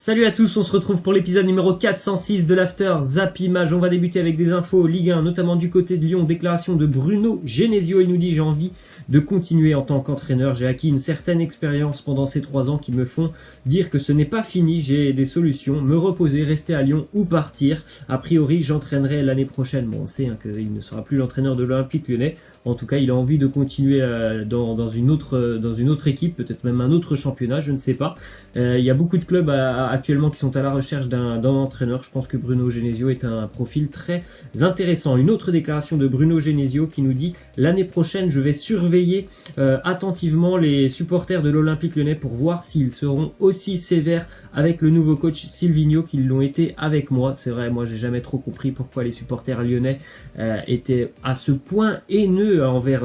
Salut à tous, on se retrouve pour l'épisode numéro 406 de l'After Zap Image. On va débuter avec des infos Ligue 1, notamment du côté de Lyon. Déclaration de Bruno Genesio, il nous dit: j'ai envie de continuer en tant qu'entraîneur. J'ai acquis une certaine expérience pendant ces 3 ans qui me font dire que ce n'est pas fini. J'ai des solutions, me reposer, rester à Lyon ou partir. A priori, j'entraînerai l'année prochaine. Bon, on sait qu'il ne sera plus l'entraîneur de l'Olympique Lyonnais. En tout cas, il a envie de continuer dans une autre équipe, peut-être même un autre championnat, je ne sais pas. Il y a beaucoup de clubs actuellement qui sont à la recherche d'un entraîneur. Je pense que Bruno Genesio est un profil très intéressant. Une autre déclaration de Bruno Genesio qui nous dit: l'année prochaine, je vais surveiller attentivement les supporters de l'Olympique Lyonnais pour voir s'ils seront aussi sévères avec le nouveau coach Silvino qu'ils l'ont été avec moi. C'est vrai, moi j'ai jamais trop compris pourquoi les supporters lyonnais étaient à ce point haineux envers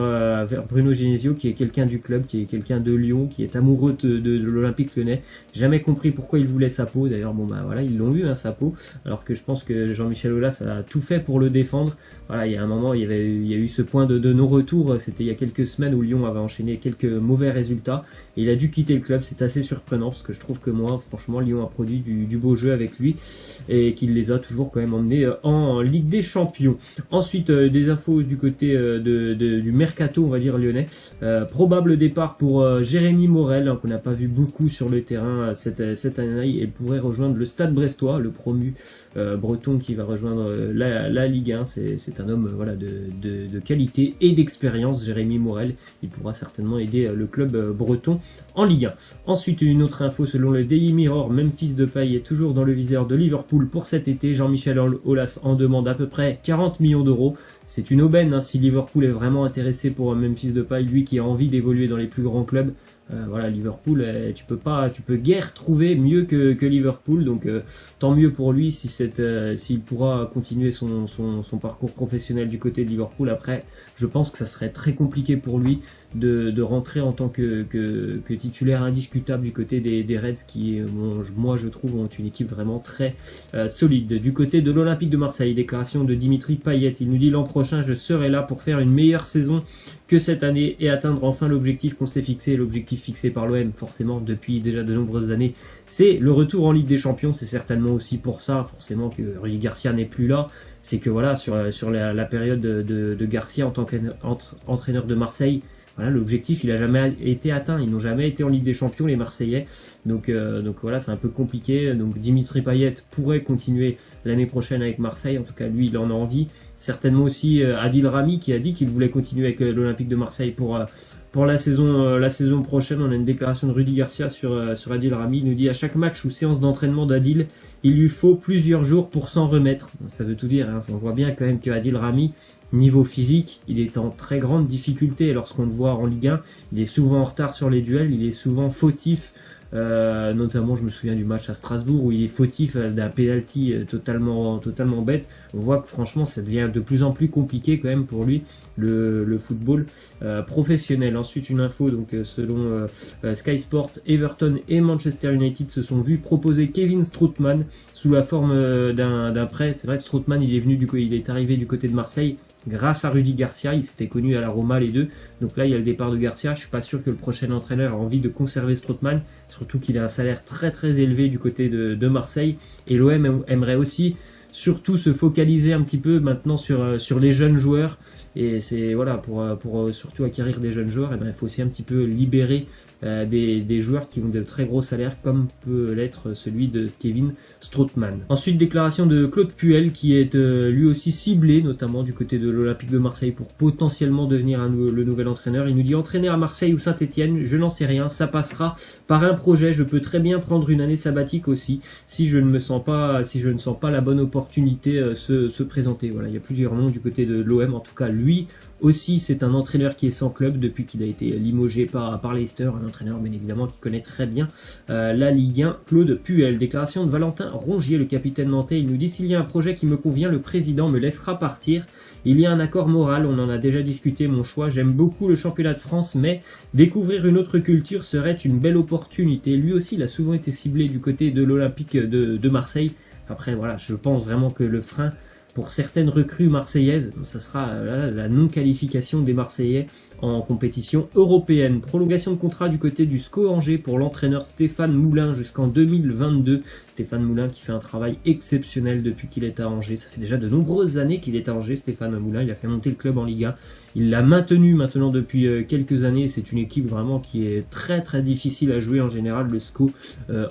Bruno Genesio, qui est quelqu'un du club, qui est quelqu'un de Lyon, qui est amoureux de l'Olympique Lyonnais. Jamais compris pourquoi il voulait sa peau. D'ailleurs, bon bah voilà, ils l'ont eu sa peau. Alors que je pense que Jean-Michel Aulas a tout fait pour le défendre. Voilà, il y a un moment, il y a eu ce point de non-retour. C'était il y a quelques semaines où Lyon avait enchaîné quelques mauvais résultats. Et il a dû quitter le club. C'est assez surprenant parce que je trouve que moi, franchement, Lyon a produit du beau jeu avec lui et qu'il les a toujours quand même emmenés en Ligue des Champions. Ensuite, des infos du côté du mercato, on va dire, lyonnais. Probable départ pour Jérémy Morel, qu'on n'a pas vu beaucoup sur le terrain cette année. Il pourrait rejoindre le Stade Brestois, le promu breton qui va rejoindre la Ligue 1. C'est un homme voilà de qualité et d'expérience, Jérémy Morel. Il pourra certainement aider le club breton en Ligue 1. Ensuite, une autre info selon le Daily Mirror: Memphis Depay est toujours dans le viseur de Liverpool pour cet été. Jean-Michel Aulas en demande à peu près 40 millions d'euros. C'est une aubaine si Liverpool est vraiment intéressé pour Memphis Depay, lui qui a envie d'évoluer dans les plus grands clubs. Voilà, Liverpool, tu peux guère trouver mieux que Liverpool, donc tant mieux pour lui s'il pourra continuer son parcours professionnel du côté de Liverpool. Après, je pense que ça serait très compliqué pour lui de rentrer en tant que titulaire indiscutable du côté des Reds, qui, moi je trouve, ont une équipe vraiment très solide. Du côté de l'Olympique de Marseille, déclaration de Dimitri Payet. Il nous dit: l'an prochain, je serai là pour faire une meilleure saison que cette année et atteindre enfin l'objectif qu'on s'est fixé. L'objectif fixé par l'OM, forcément, depuis déjà de nombreuses années, c'est le retour en Ligue des Champions. C'est certainement aussi pour ça, forcément, que Rudy Garcia n'est plus là. C'est que voilà, sur la période de Garcia en tant qu'entraîneur de Marseille, voilà, l'objectif il a jamais été atteint. Ils n'ont jamais été en Ligue des Champions, les Marseillais. Donc voilà, c'est un peu compliqué. Donc Dimitri Payet pourrait continuer l'année prochaine avec Marseille. En tout cas, lui, il en a envie. Certainement aussi Adil Rami, qui a dit qu'il voulait continuer avec l'Olympique de Marseille pour la saison prochaine. On a une déclaration de Rudy Garcia sur Adil Rami. Il nous dit: à chaque match ou séance d'entraînement d'Adil, il lui faut plusieurs jours pour s'en remettre. Ça veut tout dire, hein. On voit bien quand même que Adil Rami, niveau physique, il est en très grande difficulté. Lorsqu'on le voit en Ligue 1, il est souvent en retard sur les duels, il est souvent fautif. Notamment, je me souviens du match à Strasbourg où il est fautif d'un penalty totalement bête. On voit que franchement ça devient de plus en plus compliqué quand même pour lui, le football professionnel. Ensuite, une info, donc selon Sky Sport, Everton et Manchester United se sont vus proposer Kevin Strootman sous la forme d'un prêt. C'est vrai que Strootman, il est arrivé du côté de Marseille grâce à Rudy Garcia. Ils s'étaient connus à la Roma les deux. Donc là, il y a le départ de Garcia. Je suis pas sûr que le prochain entraîneur a envie de conserver Strootman, surtout qu'il a un salaire très très élevé du côté de Marseille. Et l'OM aimerait aussi surtout se focaliser un petit peu maintenant sur les jeunes joueurs. Et c'est voilà, pour surtout acquérir des jeunes joueurs, il faut aussi un petit peu libérer des joueurs qui ont de très gros salaires, comme peut l'être celui de Kevin Strootman. Ensuite, déclaration de Claude Puel, qui est lui aussi ciblé, notamment du côté de l'Olympique de Marseille, pour potentiellement devenir le nouvel entraîneur. Il nous dit: entraîner à Marseille ou Saint-Etienne, je n'en sais rien, ça passera par un projet. Je peux très bien prendre une année sabbatique aussi, si je ne sens pas la bonne opportunité se présenter. Voilà, il y a plusieurs noms du côté de l'OM. En tout cas, lui aussi, c'est un entraîneur qui est sans club depuis qu'il a été limogé par Leicester, un entraîneur bien évidemment qui connaît très bien la Ligue 1, Claude Puel. Déclaration de Valentin Rongier, le capitaine nantais. Il nous dit: s'il y a un projet qui me convient, le président me laissera partir. Il y a un accord moral, on en a déjà discuté, mon choix. J'aime beaucoup le championnat de France, mais découvrir une autre culture serait une belle opportunité. Lui aussi, il a souvent été ciblé du côté de l'Olympique de Marseille. Après, voilà, je pense vraiment que le frein pour certaines recrues marseillaises, ça sera la non-qualification des Marseillais en compétition européenne. Prolongation de contrat du côté du SCO Angers pour l'entraîneur Stéphane Moulin jusqu'en 2022. Stéphane Moulin qui fait un travail exceptionnel depuis qu'il est à Angers. Ça fait déjà de nombreuses années qu'il est à Angers, Stéphane Moulin. Il a fait monter le club en Ligue 1. Il l'a maintenu maintenant depuis quelques années. C'est une équipe vraiment qui est très très difficile à jouer en général, le SCO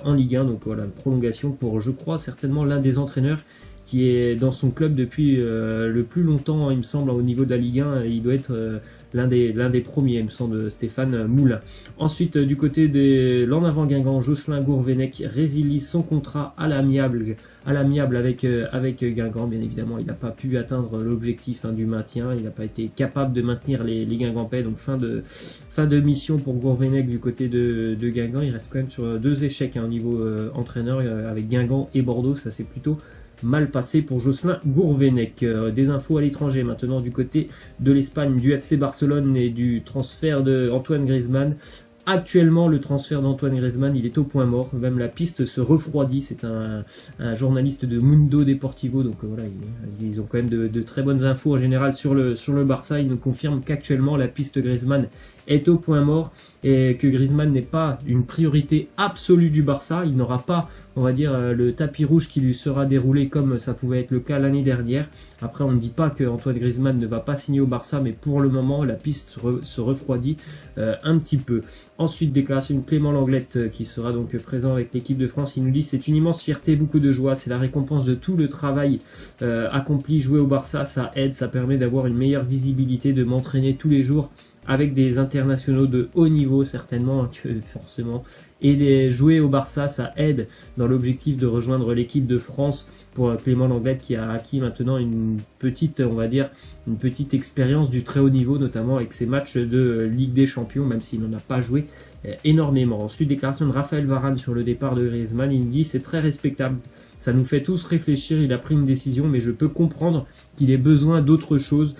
en Ligue 1. Donc voilà, prolongation pour, je crois, certainement l'un des entraîneurs qui est dans son club depuis le plus longtemps, il me semble, au niveau de la Ligue 1. Il doit être l'un des premiers, il me semble, Stéphane Moulin. Ensuite, du côté de l'en avant Guingamp, Jocelyn Gourvenec résilie son contrat à l'amiable avec Guingamp. Bien évidemment, il n'a pas pu atteindre l'objectif du maintien. Il n'a pas été capable de maintenir les Guingampais. Donc fin de mission pour Gourvenec du côté de Guingamp. Il reste quand même sur 2 échecs au niveau entraîneur avec Guingamp et Bordeaux. Ça c'est plutôt mal passé pour Jocelyn Gourvenec. Des infos à l'étranger maintenant du côté de l'Espagne, du FC Barcelone et du transfert d'Antoine Griezmann. Actuellement, le transfert d'Antoine Griezmann, il est au point mort. Même la piste se refroidit. C'est un journaliste de Mundo Deportivo. Donc voilà, ils ont quand même de très bonnes infos en général sur le Barça. Ils nous confirment qu'actuellement, la piste Griezmann est au point mort et que Griezmann n'est pas une priorité absolue du Barça. Il n'aura pas, on va dire, le tapis rouge qui lui sera déroulé comme ça pouvait être le cas l'année dernière. Après, on ne dit pas que Antoine Griezmann ne va pas signer au Barça, mais pour le moment, la piste se refroidit un petit peu. Ensuite, déclaration de Clément Langlette qui sera donc présent avec l'équipe de France. Il nous dit: c'est une immense fierté, beaucoup de joie, c'est la récompense de tout le travail accompli. Jouer au Barça, ça aide, ça permet d'avoir une meilleure visibilité, de m'entraîner tous les jours avec des internationaux de haut niveau, certainement, que forcément. Et jouer au Barça, ça aide dans l'objectif de rejoindre l'équipe de France pour Clément Langlette qui a acquis maintenant une petite, on va dire, une petite expérience du très haut niveau, notamment avec ses matchs de Ligue des Champions, même s'il n'en a pas joué énormément. Ensuite, déclaration de Raphaël Varane sur le départ de Griezmann. Il nous dit: c'est très respectable. Ça nous fait tous réfléchir, il a pris une décision, mais je peux comprendre qu'il ait besoin d'autre chose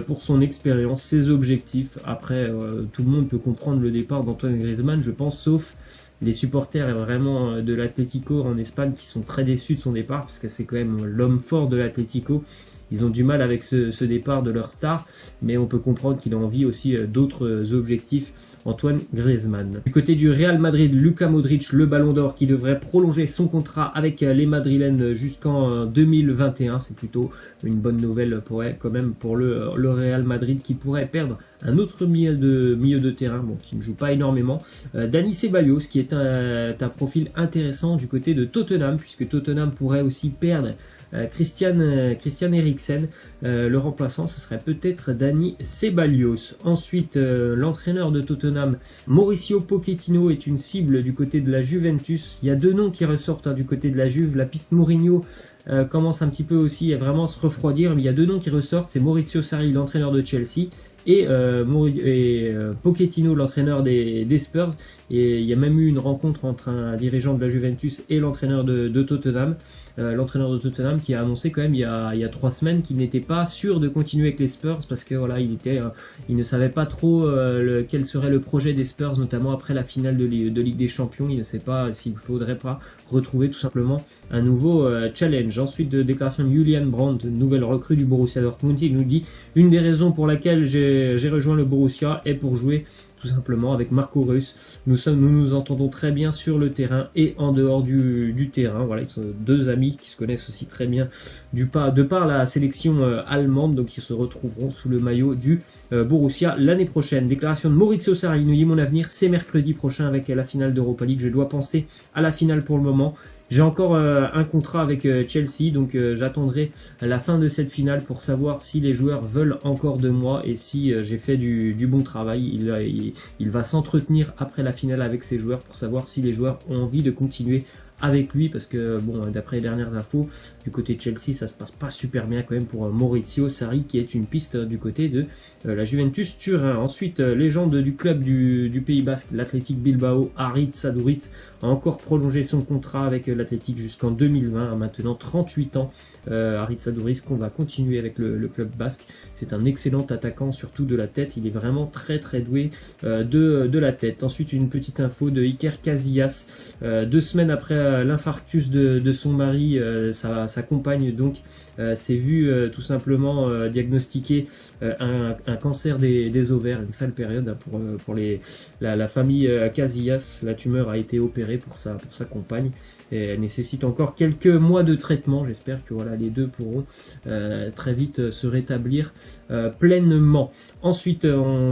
pour son expérience, ses objectifs. Après, tout le monde peut comprendre le départ d'Antoine Griezmann, je pense, sauf les supporters vraiment de l'Atlético en Espagne qui sont très déçus de son départ, parce que c'est quand même l'homme fort de l'Atlético. Ils ont du mal avec ce départ de leur star, mais on peut comprendre qu'il a envie aussi d'autres objectifs, Antoine Griezmann. Du côté du Real Madrid, Luka Modric, le Ballon d'Or, qui devrait prolonger son contrat avec les Madrilènes jusqu'en 2021. C'est plutôt une bonne nouvelle quand même pour le Real Madrid, qui pourrait perdre un autre milieu de terrain, bon, qui ne joue pas énormément, Dani Ceballos, qui est un profil intéressant du côté de Tottenham, puisque Tottenham pourrait aussi perdre Christian Eriksen. Le remplaçant, ce serait peut-être Dani Ceballos. Ensuite, l'entraîneur de Tottenham, Mauricio Pochettino, est une cible du côté de la Juventus. Il y a 2 noms qui ressortent du côté de la Juve. La piste Mourinho commence un petit peu aussi à vraiment se refroidir, mais il y a 2 noms qui ressortent. C'est Mauricio Sarri, l'entraîneur de Chelsea, et Pochettino, l'entraîneur des Spurs. Et il y a même eu une rencontre entre un dirigeant de la Juventus et l'entraîneur de Tottenham. L'entraîneur de Tottenham qui a annoncé quand même il y a 3 semaines qu'il n'était pas sûr de continuer avec les Spurs, parce que voilà, il ne savait pas trop quel serait le projet des Spurs, notamment après la finale de Ligue des Champions. Il ne sait pas s'il ne faudrait pas retrouver tout simplement un nouveau challenge. Ensuite, de déclaration de Julian Brandt, nouvelle recrue du Borussia Dortmund. Il nous dit: une des raisons pour laquelle j'ai rejoint le Borussia est pour jouer tout simplement avec Marco Reus. Nous nous entendons très bien sur le terrain et en dehors du terrain. Voilà, ils sont 2 amis qui se connaissent aussi très bien de par la sélection allemande, donc ils se retrouveront sous le maillot du Borussia l'année prochaine. Déclaration de Maurizio Sarri, il nous dit: mon avenir c'est mercredi prochain avec la finale d'Europa League. Je dois penser à la finale pour le moment. J'ai encore un contrat avec Chelsea, donc j'attendrai la fin de cette finale pour savoir si les joueurs veulent encore de moi et si j'ai fait du bon travail. Il va s'entretenir après la finale avec ses joueurs pour savoir si les joueurs ont envie de continuer avec lui, parce que bon, d'après les dernières infos du côté de Chelsea, ça se passe pas super bien quand même pour Maurizio Sarri, qui est une piste du côté de la Juventus Turin. Ensuite, légende du club du Pays Basque, l'Athletic Bilbao, Aritz Aduriz, a encore prolongé son contrat avec l'Athletic jusqu'en 2020, à maintenant 38 ans. Aritz Aduriz, qu'on va continuer avec le club basque. C'est un excellent attaquant, surtout de la tête. Il est vraiment très très doué de la tête. Ensuite, une petite info de Iker Casillas. 2 semaines après l'infarctus de son mari, sa compagne donc s'est vue tout simplement diagnostiquer un cancer des ovaires, une sale période pour la famille Casillas. La tumeur a été opérée pour sa compagne et elle nécessite encore quelques mois de traitement. J'espère que voilà, les deux pourront très vite se rétablir pleinement. Ensuite,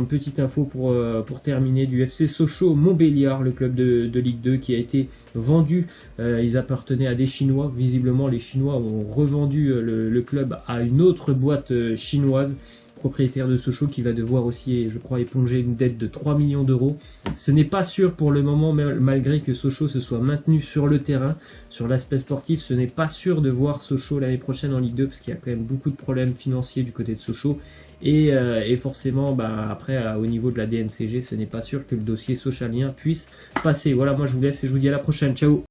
petite info pour terminer du FC Sochaux-Montbéliard, le club de Ligue 2 qui a été vendu. Ils appartenaient à des Chinois. Visiblement, les Chinois ont revendu le club à une autre boîte chinoise, propriétaire de Sochaux, qui va devoir aussi, je crois, éponger une dette de 3 millions d'euros. Ce n'est pas sûr pour le moment, malgré que Sochaux se soit maintenu sur le terrain. Sur l'aspect sportif, ce n'est pas sûr de voir Sochaux l'année prochaine en Ligue 2, parce qu'il y a quand même beaucoup de problèmes financiers du côté de Sochaux. Et forcément, après, au niveau de la DNCG, ce n'est pas sûr que le dossier sochalien puisse passer. Voilà, moi je vous laisse et je vous dis à la prochaine. Ciao!